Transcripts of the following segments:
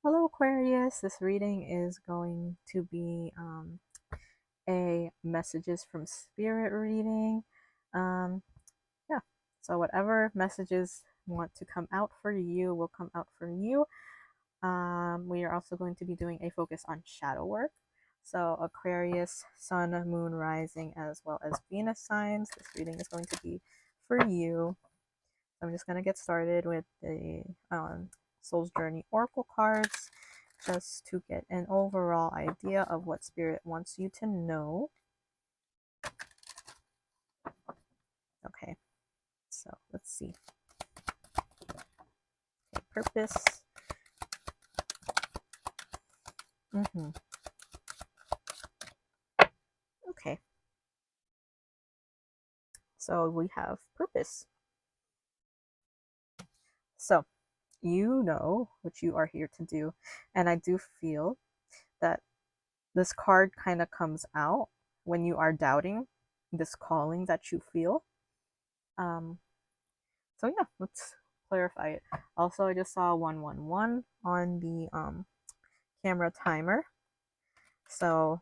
Hello, Aquarius. This reading is going to be a messages from spirit reading. Um, yeah, so whatever messages want to come out for you will come out for you. We are also going to be doing a focus on shadow work. So, Aquarius, Sun, Moon, Rising, as well as Venus signs. This reading is going to be for you. I'm just going to get started with the Soul's Journey Oracle cards just to get an overall idea of what Spirit wants you to know. Okay, so let's see. Okay, purpose. Okay, so we have purpose. So you know what you are here to do, and I do feel that this card kind of comes out when you are doubting this calling that you feel. So yeah, let's clarify it. Also, I just saw 111 on the camera timer. So,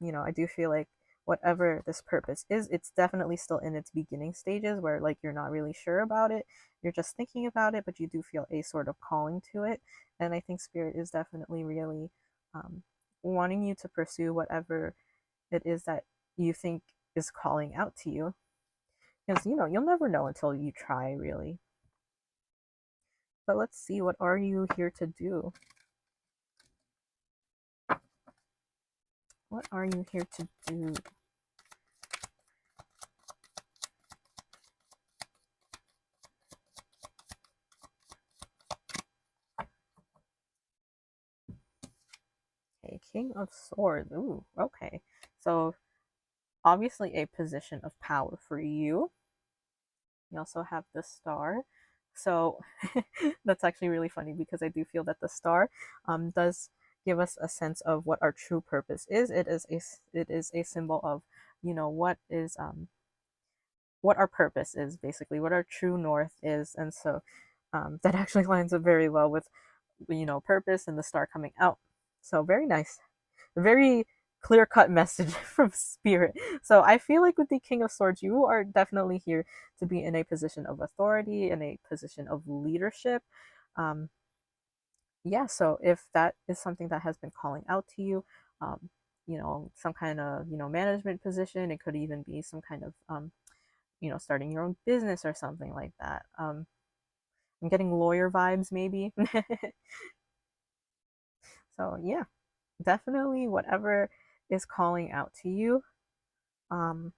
I do feel like whatever this purpose is, it's definitely still in its beginning stages where like you're not really sure about it. You're just thinking about it, but you do feel a sort of calling to it. And I think Spirit is definitely really wanting you to pursue whatever it is that you think is calling out to you. Because, you'll never know until you try, really. But let's see, what are you here to do? What are you here to do? Okay, King of Swords. Ooh, okay. So obviously a position of power for you. You also have the star. So that's actually really funny because I do feel that the star does give us a sense of what our true purpose is. It is a symbol of, what our purpose is, basically what our true north is. And so that actually lines up very well with, purpose and the star coming out. So very nice, very clear cut message from Spirit. So I feel like with the King of Swords, you are definitely here to be in a position of authority, in a position of leadership. um yeah, so if that is something that has been calling out to you, some kind of, management position, it could even be some kind of starting your own business or something like that. I'm getting lawyer vibes, maybe. So yeah, definitely whatever is calling out to you,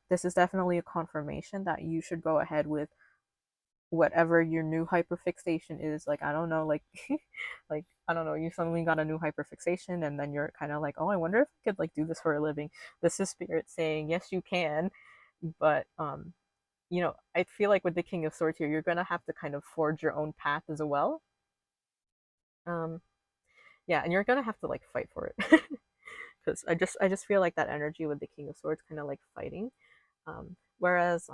this is definitely a confirmation that you should go ahead with whatever your new hyperfixation is. Like, I don't know, like like I don't know, you suddenly got a new hyperfixation and then you're kind of like, oh, I wonder if I could like do this for a living. This is Spirit saying yes, you can. But I feel like with the King of Swords here, you're gonna have to kind of forge your own path as well. um yeah, and you're gonna have to like fight for it. Because I just feel like that energy with the King of Swords kind of like fighting. Whereas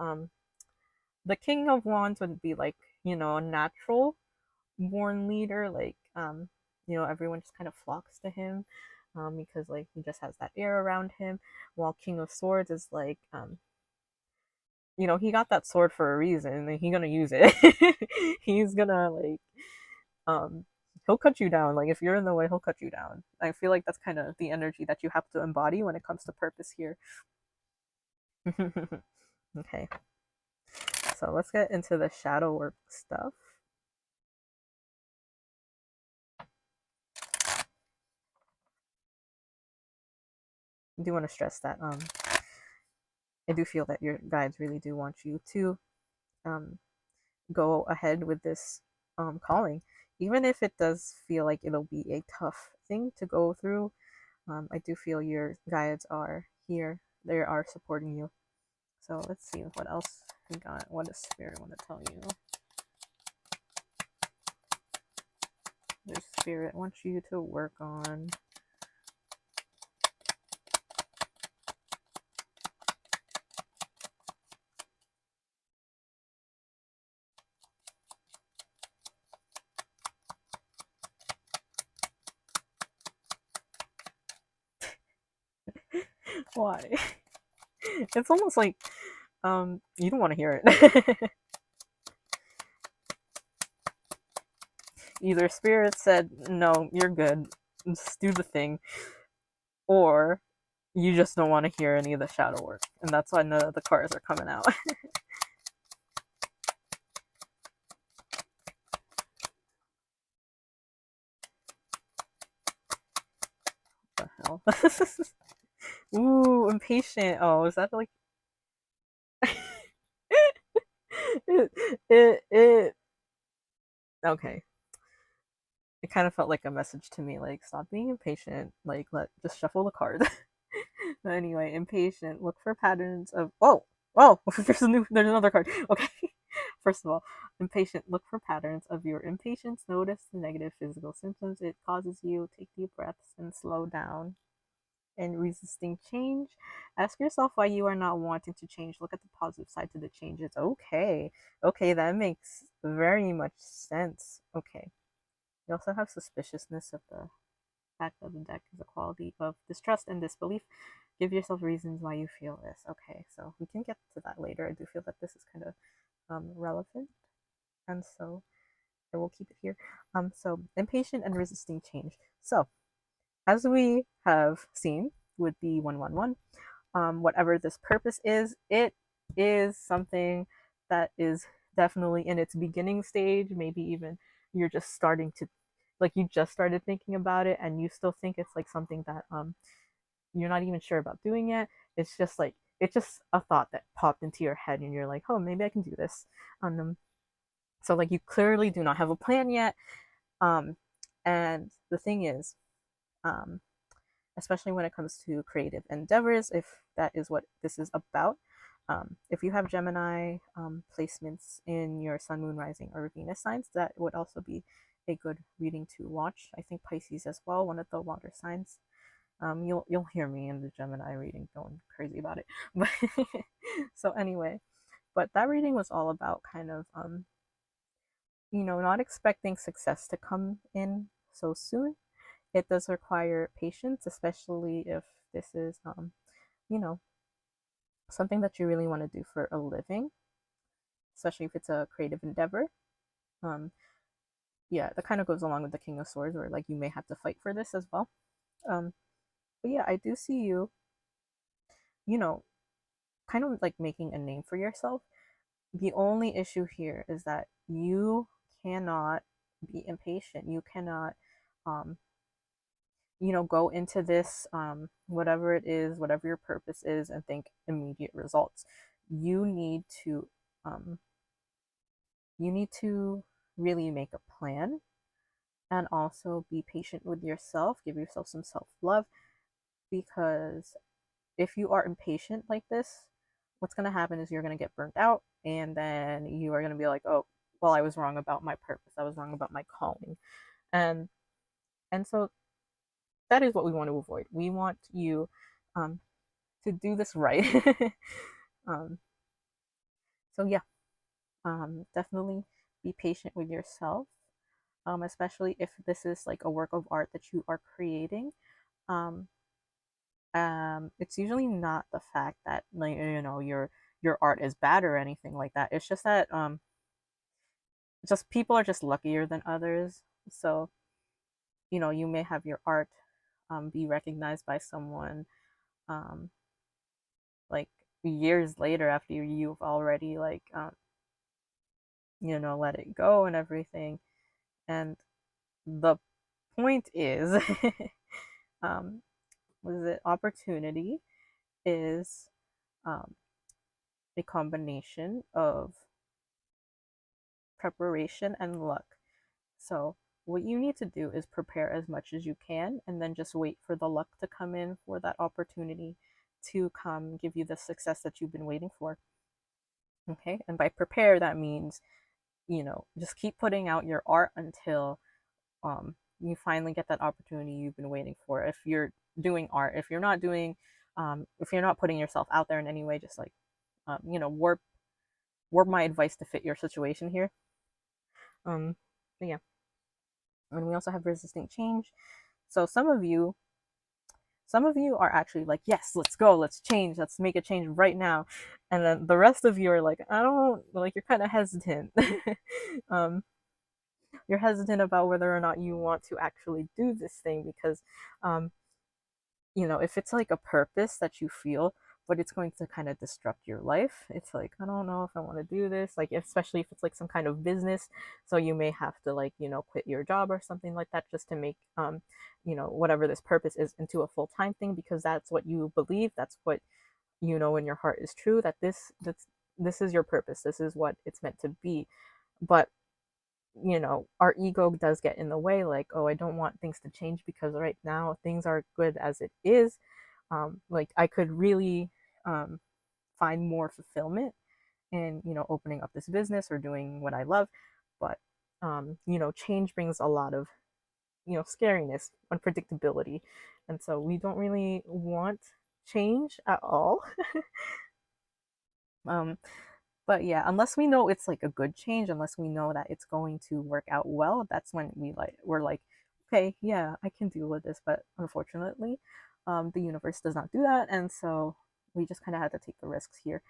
the King of Wands would be like, a natural born leader. Like, everyone just kind of flocks to him, because like he just has that air around him. While King of Swords is like, he got that sword for a reason and he's gonna use it. He's gonna like, um he'll cut you down. Like, if you're in the way, he'll cut you down. I feel like that's kind of the energy that you have to embody when it comes to purpose here. Okay, so let's get into the shadow work stuff. I do want to stress that I do feel that your guides really do want you to um go ahead with this calling, even if it does feel like it'll be a tough thing to go through. I do feel your guides are here. They are supporting you. So let's see what else we got. What does Spirit want to tell you? Their Spirit wants you to work on. Why? It's almost like you don't want to hear it. Either spirit said, no, you're good, just do the thing, or you just don't want to hear any of the shadow work. And that's why none of the cards are coming out. What the hell? Ooh, impatient. Oh, is that like it, it okay. It kind of felt like a message to me, like stop being impatient, like let just shuffle the cards. But anyway, impatient. Look for patterns of whoa. There's another card. Okay. First of all, impatient. Look for patterns of your impatience. Notice the negative physical symptoms it causes you. Take deep breaths and slow down. And resisting change. Ask yourself why you are not wanting to change. Look at the positive side to the changes. Okay. Okay, that makes very much sense. Okay. You also have suspiciousness of the back of the deck is a quality of distrust and disbelief. Give yourself reasons why you feel this. Okay, so we can get to that later. I do feel that this is kind of relevant, and so I will keep it here. So impatient and resisting change. So as we have seen with the 111, whatever this purpose is, it is something that is definitely in its beginning stage. Maybe even you're just starting to, like, you just started thinking about it and you still think it's like something that you're not even sure about doing yet. It's just like it's just a thought that popped into your head and you're like, oh, maybe I can do this. So like you clearly do not have a plan yet. um and the thing is, um especially when it comes to creative endeavors, if that is what this is about. If you have Gemini placements in your Sun, Moon, Rising, or Venus signs, that would also be a good reading to watch. I think Pisces as well, one of the water signs. You'll hear me in the Gemini reading going crazy about it. But so anyway, but that reading was all about kind of not expecting success to come in so soon. It does require patience, especially if this is you know something that you really want to do for a living, especially if it's a creative endeavor. um yeah, that kind of goes along with the King of Swords, where like you may have to fight for this as well. But yeah, I do see you, you know kind of like making a name for yourself. The only issue here is that you cannot be impatient. You cannot um go into this, whatever it is, whatever your purpose is, and think immediate results. You need to um you need to really make a plan, and also be patient with yourself. Give yourself some self-love, because if you are impatient like this, what's going to happen is you're going to get burnt out, and then you are going to be like, oh, well, I was wrong about my purpose, I was wrong about my calling. And and so that is what we want to avoid. We want you um to do this right. um so yeah, definitely be patient with yourself, especially if this is like a work of art that you are creating. um it's usually not the fact that, like, your art is bad or anything like that. It's just that just people are just luckier than others. So you may have your art be recognized by someone um like years later, after you've already like let it go and everything. And the point is, um was it opportunity is um a combination of preparation and luck. So what you need to do is prepare as much as you can, and then just wait for the luck to come in, for that opportunity to come give you the success that you've been waiting for. Okay? And by prepare, that means, just keep putting out your art until you finally get that opportunity you've been waiting for. If you're doing art, if you're not putting yourself out there in any way, just like warp my advice to fit your situation here. Yeah. And we also have resisting change. So some of you some of you are actually like, yes, let's go, let's change, let's make a change right now. And then the rest of you are like, I don't, like, you're kind of hesitant. um, you're hesitant about whether or not you want to actually do this thing because, um, if it's like a purpose that you feel, but it's going to kind of disrupt your life, it's like, I don't know if I want to do this. Like, especially if it's like some kind of business. So you may have to, like, quit your job or something like that just to make, whatever this purpose is into a full time thing because that's what you believe. That's what in your heart is true, that this is your purpose. This is what it's meant to be. But our ego does get in the way, like, oh, I don't want things to change because right now things are good as it is. Like, I could really find more fulfillment in, opening up this business or doing what I love. But, change brings a lot of, scariness, unpredictability. And so we don't really want change at all. um, But yeah, unless we know it's like a good change, unless we know that it's going to work out well, that's when we're like, okay, yeah, I can deal with this. But unfortunately, the universe does not do that, and so we just kind of had to take the risks here.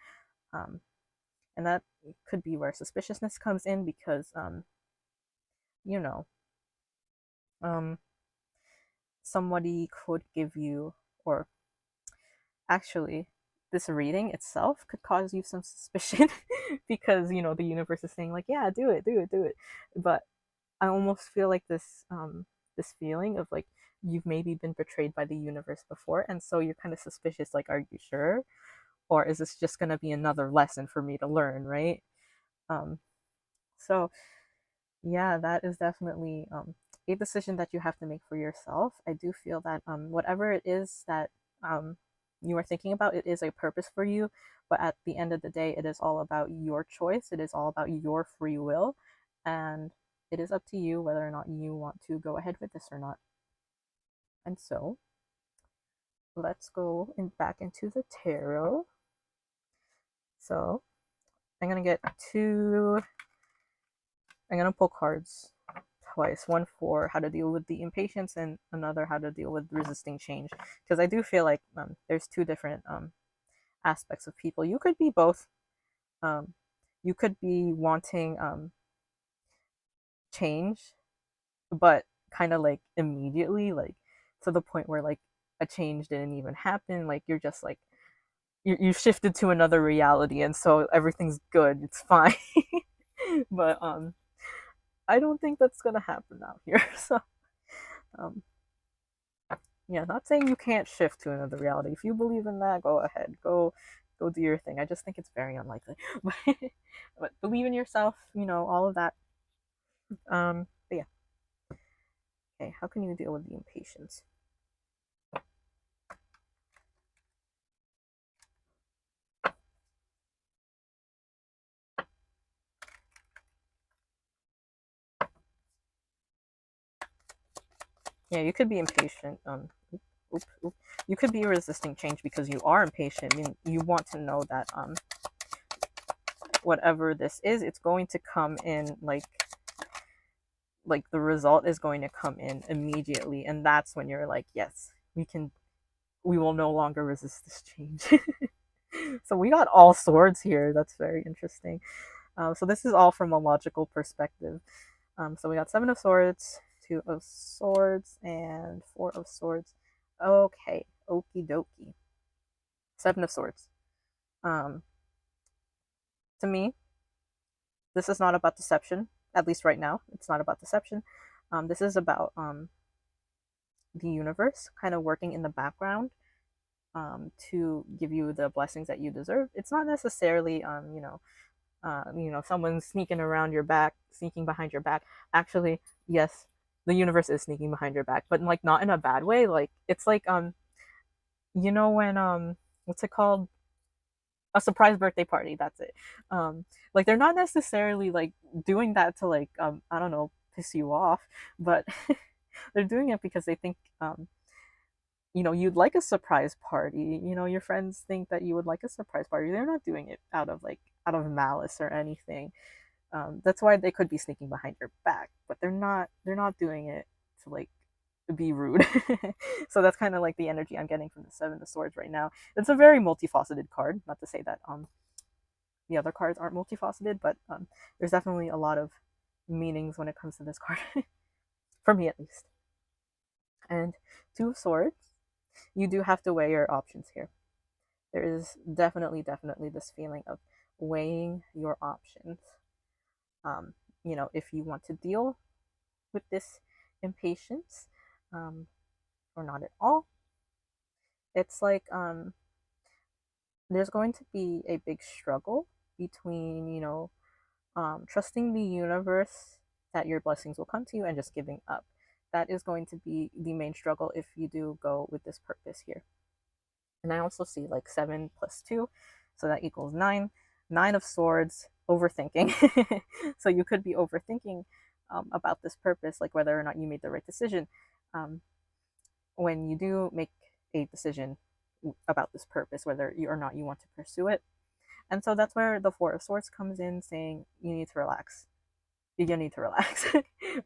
Um, and that could be where suspiciousness comes in because, you know, um, somebody could give you, or actually, this reading itself could cause you some suspicion because the universe is saying like, yeah, do it, do it, do it. But I almost feel like this feeling of like you've maybe been betrayed by the universe before, and so you're kind of suspicious, like, are you sure, or is this just going to be another lesson for me to learn, right? um so yeah, that is definitely a decision that you have to make for yourself. I do feel that whatever it is that you are thinking about, it is a purpose for you. But at the end of the day, it is all about your choice. It is all about your free will. And it is up to you whether or not you want to go ahead with this or not. And so let's go back into the tarot. So I'm going to get two, I'm going to pull cards twice, one for how to deal with the impatience and another how to deal with resisting change, because I do feel like there's two different aspects of people. You could be both. um, you could be wanting change, but kind of like immediately, like to the point where like a change didn't even happen, like you're just like you shifted to another reality and so everything's good, it's fine. But I don't think that's gonna happen out here. So um, yeah, not saying you can't shift to another reality. If you believe in that, go ahead. Go do your thing. I just think it's very unlikely. But believe in yourself, all of that. But yeah. Okay, how can you deal with the impatience? Yeah, you could be impatient. Oops, oops. You could be resisting change because you are impatient. I mean, you want to know that whatever this is, it's going to come in like the result is going to come in immediately, and that's when you're like, yes, we will no longer resist this change. So we got all swords here. That's very interesting. So this is all from a logical perspective. So we got Seven of Swords, Two of Swords, and Four of Swords. Okay, okie dokie. Seven of Swords. Um, to me, this is not about deception. At least right now, it's not about deception. This is about the universe kind of working in the background to give you the blessings that you deserve. It's not necessarily someone sneaking around your back, sneaking behind your back. Actually, yes, the universe is sneaking behind your back, but like not in a bad way. Like it's like when what's it called? A surprise birthday party. That's it. Like they're not necessarily like doing that to like I don't know, piss you off, but they're doing it because they think you'd like a surprise party. Your friends think that you would like a surprise party. They're not doing it out of malice or anything. That's why they could be sneaking behind your back, but they're not doing it to like be rude. So that's kind of like the energy I'm getting from the Seven of Swords right now. It's a very multifaceted card. Not to say that the other cards aren't multifaceted, but there's definitely a lot of meanings when it comes to this card, for me at least. And Two of Swords, you do have to weigh your options here. There is definitely this feeling of weighing your options. Um, if you want to deal with this impatience, or not at all, it's like there's going to be a big struggle between, trusting the universe that your blessings will come to you and just giving up. That is going to be the main struggle if you do go with this purpose here. And I also see like 7 plus 2, so that equals 9. 9 of Swords, overthinking. So you could be overthinking about this purpose, like whether or not you made the right decision. When you do make a decision about this purpose, whether you or not you want to pursue it. And so that's where the Four of Swords comes in, saying you need to relax. You need to relax.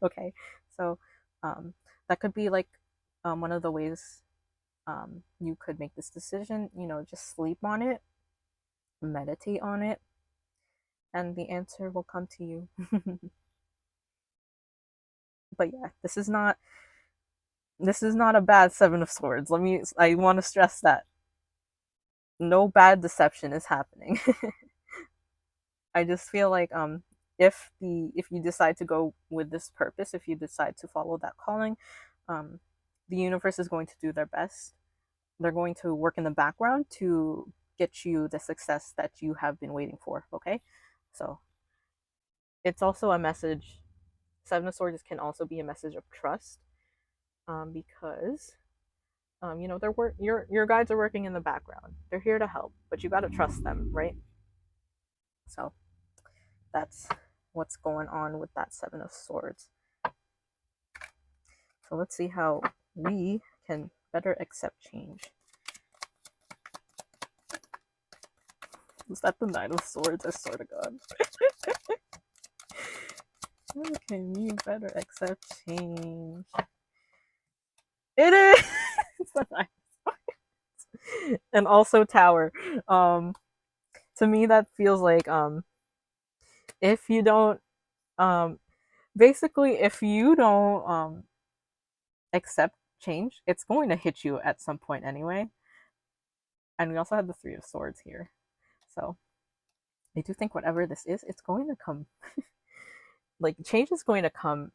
Okay, so that could be like one of the ways you could make this decision. Just sleep on it, meditate on it, and the answer will come to you. But yeah, this is not a bad Seven of Swords. I want to stress that no bad deception is happening. I just feel like if you decide to go with this purpose, if you decide to follow that calling, the universe is going to do their best. They're going to work in the background to get you the success that you have been waiting for. Okay, so it's also a message. Seven of Swords can also be a message of trust, because your guides are working in the background. They're here to help, but you got to trust them, right? So that's what's going on with that Seven of Swords. So let's see how we can better accept change. Is that the Nine of Swords? I swear to God. How can you better accept change? It is! It's the Nine of Swords. And also Tower. To me that feels like if you don't basically if you don't accept change, it's going to hit you at some point anyway. And we also have the Three of Swords here. So I do think whatever this is, it's going to come. Like change is going to come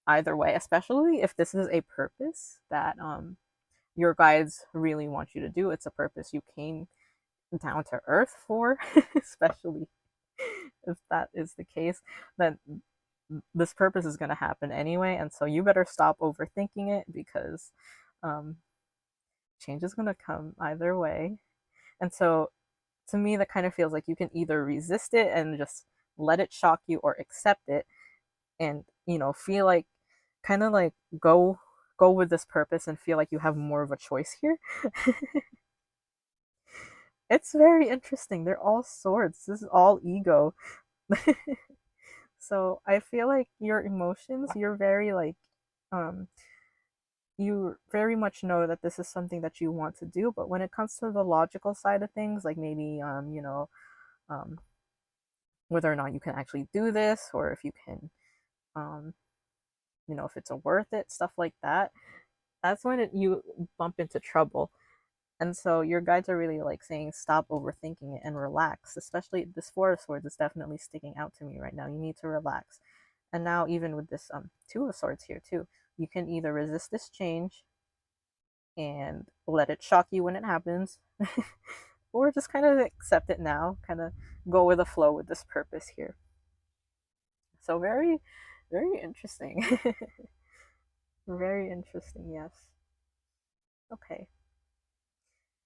either way, especially if this is a purpose that your guides really want you to do. It's a purpose you came down to earth for, especially if that is the case, then this purpose is going to happen anyway. And so you better stop overthinking it, because change is going to come either way. And so to me, that kind of feels like you can either resist it and just let it shock you, or accept it and, feel like kind of like go with this purpose and feel like you have more of a choice here. It's very interesting. They're all swords. This is all ego. So I feel like your emotions, you're very like you very much know that this is something that you want to do, but when it comes to the logical side of things, like maybe um whether or not you can actually do this, or if you can um if it's a worth it, stuff like that, that's when you bump into trouble. And so your guides are really like saying stop overthinking it and relax. Especially this Four of Swords is definitely sticking out to me right now. You need to relax. And now even with this Two of Swords here too, you can either resist this change and let it shock you when it happens, or just kind of accept it now, kind of go with the flow with this purpose here. So very, very interesting. Very interesting, yes. Okay.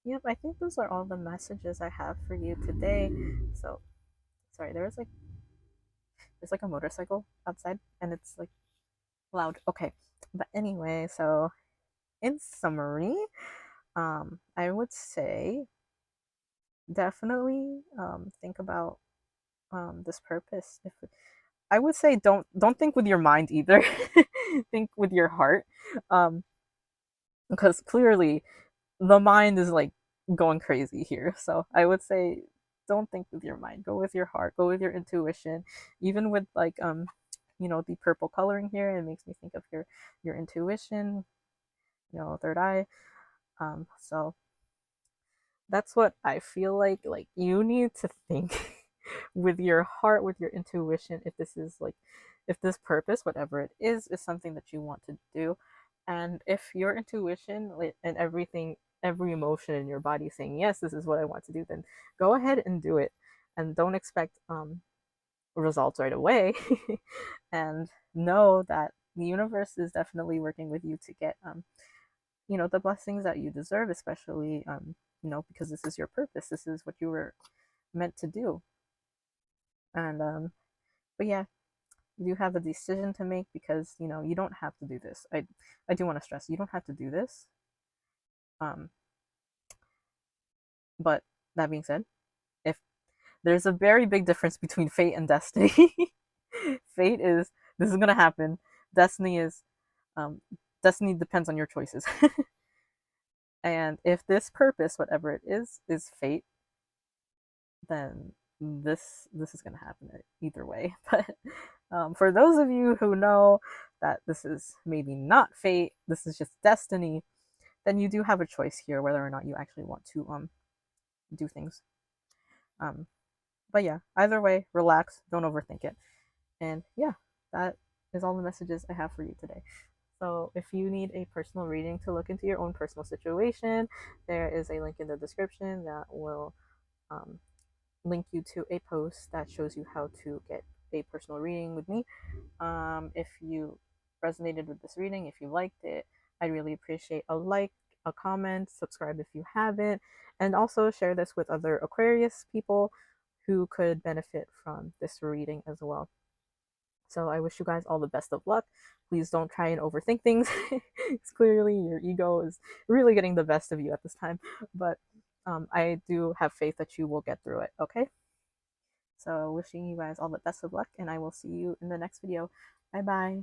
Yep, I think those are all the messages I have for you today. So, sorry, there's like a motorcycle outside and it's like loud. Okay. But anyway, so in summary, I would say definitely think about this purpose. If I would say don't think with your mind either. Think with your heart. because clearly the mind is like going crazy here. So I would say don't think with your mind, go with your heart, go with your intuition. Even with like the purple coloring here, it makes me think of your intuition, third eye. So that's what I feel like you need to think with your heart, with your intuition, if this is like, if this purpose, whatever it is something that you want to do. And if your intuition and everything, every emotion in your body saying, yes, this is what I want to do, then go ahead and do it. And don't expect results right away. And know that the universe is definitely working with you to get the blessings that you deserve, especially because this is your purpose, this is what you were meant to do. And but yeah, you have a decision to make, because you don't have to do this. I do want to stress, you don't have to do this. um but that being said, if there's a very big difference between fate and destiny. Fate is, this is gonna happen. Destiny is, um destiny depends on your choices. And if this purpose, whatever it is fate, then this is going to happen either way. But for those of you who know that this is maybe not fate, this is just destiny, then you do have a choice here whether or not you actually want to do things. Um, but yeah, either way, relax, don't overthink it. And yeah, that is all the messages I have for you today. So if you need a personal reading to look into your own personal situation, there is a link in the description that will um, link you to a post that shows you how to get a personal reading with me. If you resonated with this reading, if you liked it, I'd really appreciate a like, a comment, subscribe if you haven't, and also share this with other Aquarius people who could benefit from this reading as well. So I wish you guys all the best of luck. Please don't try and overthink things. It's clearly your ego is really getting the best of you at this time. But I do have faith that you will get through it, okay? So wishing you guys all the best of luck, and I will see you in the next video. Bye bye.